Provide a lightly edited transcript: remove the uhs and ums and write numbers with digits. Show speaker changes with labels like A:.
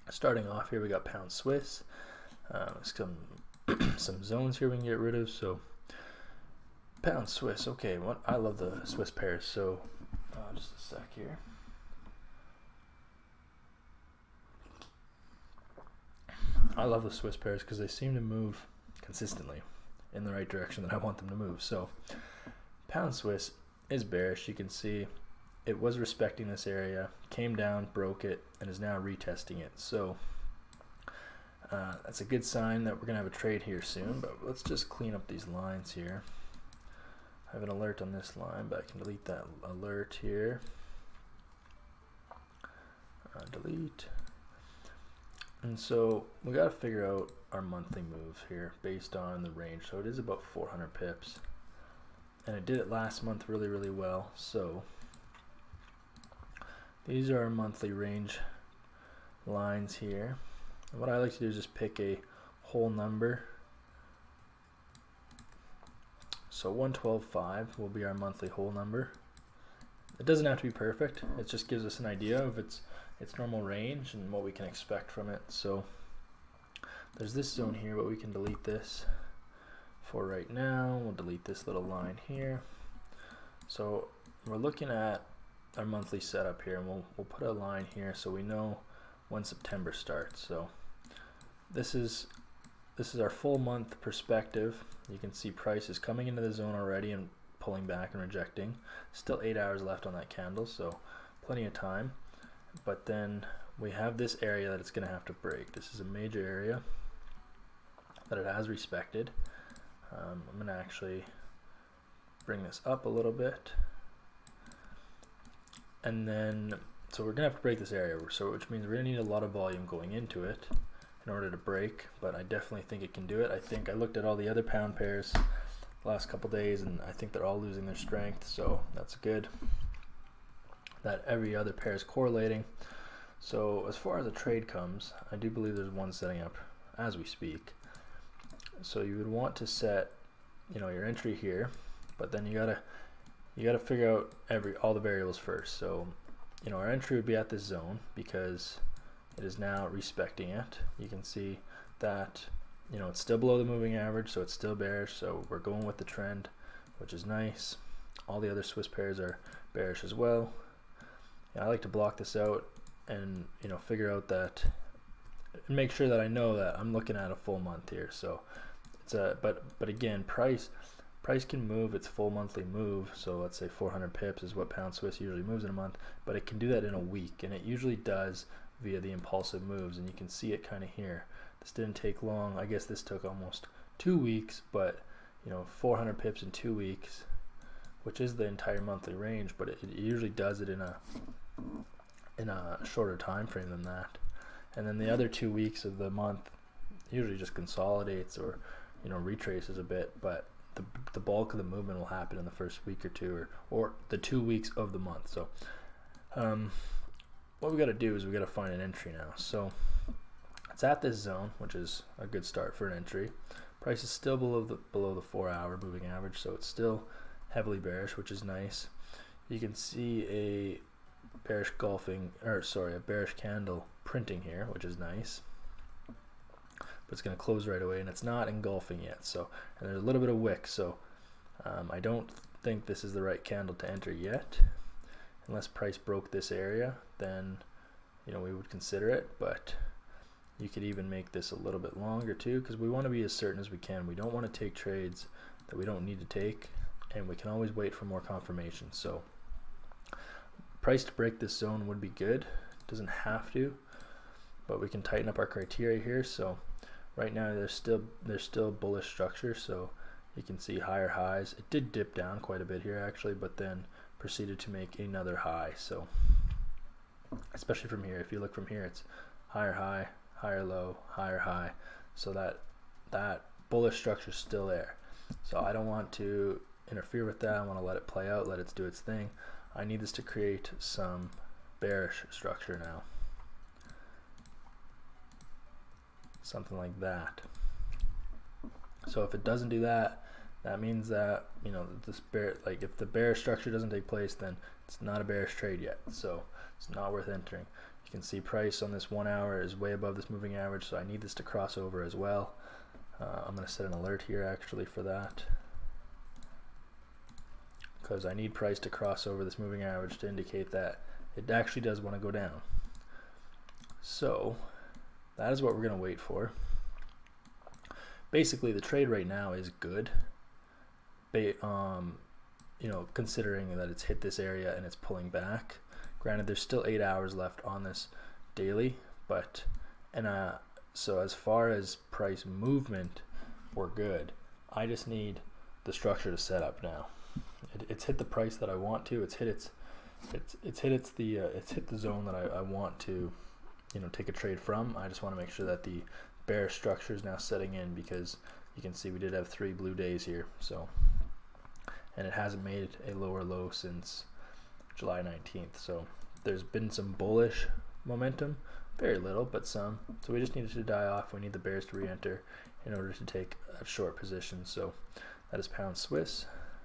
A: Starting off here, we got pound Swiss. Some zones here we can get rid of. So pound Swiss. Okay, I love the Swiss pairs. So just a sec here. I love the Swiss pairs because they seem to move consistently in the right direction that I want them to move. So pound Swiss is bearish. You can see it was respecting this area, came down, broke it, and is now retesting it. So that's a good sign that we're going to have a trade here soon, but let's just clean up these lines here. I have an alert on this line, but I can delete that alert here. Delete. And so we got to figure out our monthly moves here based on the range. So it is about 400 pips. And it did it last month really, really well. So these are our monthly range lines here. And what I like to do is just pick a whole number. So 112.5 will be our monthly whole number. It doesn't have to be perfect. It just gives us an idea of its normal range and what we can expect from it. So there's this zone here, but we can delete this for right now. We'll delete this little line here. So we're looking at our monthly setup here, and we'll put a line here so we know when September starts. So this is our full month perspective. You can see price is coming into the zone already and pulling back and rejecting. Still 8 hours left on that candle, so plenty of time. But then we have this area that it's going to have to break. This is a major area that it has respected. I'm going to actually bring this up a little bit. And then, so we're going to have to break this area, so which means we're going to need a lot of volume going into it in order to break, but I definitely think it can do it. I think I looked at all the other pound pairs the last couple days, and I think they're all losing their strength, so that's good. That every other pair is correlating. So as far as the trade comes, I do believe there's one setting up as we speak. So you would want to set, your entry here, but then you gotta figure out all the variables first. So our entry would be at this zone because it is now respecting it. You can see that it's still below the moving average, so it's still bearish. So we're going with the trend, which is nice. All the other Swiss pairs are bearish as well. I like to block this out and figure out that and make sure that I know that I'm looking at a full month here. So it's but again, price can move its full monthly move. So let's say 400 pips is what pound Swiss usually moves in a month, but it can do that in a week, and it usually does via the impulsive moves, and you can see it kind of here. This didn't take long. I guess this took almost 2 weeks, but 400 pips in 2 weeks, which is the entire monthly range, but it usually does it in a shorter time frame than that. And then the other 2 weeks of the month usually just consolidates or retraces a bit, but the bulk of the movement will happen in the first week or two, or the 2 weeks of the month. So what we got to do is we got to find an entry now. So it's at this zone, which is a good start for an entry. Price is still below the 4 hour moving average, so it's still heavily bearish, which is nice. You can see a bearish candle printing here, which is nice. But it's going to close right away, and it's not engulfing yet. So, and there's a little bit of wick, so I don't think this is the right candle to enter yet. Unless price broke this area, then we would consider it. But you could even make this a little bit longer too, because we want to be as certain as we can. We don't want to take trades that we don't need to take, and we can always wait for more confirmation. So price to break this zone would be good. It doesn't have to, but we can tighten up our criteria here. So right now there's still bullish structure, so you can see higher highs. It did dip down quite a bit here actually, but then proceeded to make another high. So especially from here, if you look from here, it's higher high, higher low, higher high. So that bullish structure is still there. So I don't want to interfere with that. I want to let it play out, let it do its thing. I need this to create some bearish structure now. Something like that. So if it doesn't do that, that means that if the bearish structure doesn't take place, then it's not a bearish trade yet. So it's not worth entering. You can see price on this 1 hour is way above this moving average, so I need this to cross over as well. I'm going to set an alert here actually for that, because I need price to cross over this moving average to indicate that it actually does want to go down. So that is what we're going to wait for. Basically, the trade right now is good, you know, considering that it's hit this area and it's pulling back. Granted, there's still 8 hours left on this daily, but so as far as price movement, we're good. I just need the structure to set up now. It's hit the price that I want to. It's hit the zone that I want to, you know, take a trade from. I just want to make sure that the bear structure is now setting in, because you can see we did have 3 blue days here. So, and it hasn't made a lower low since July 19th. So there's been some bullish momentum, very little, but some. So we just needed to die off. We need the bears to re-enter in order to take a short position. So that is pound Swiss.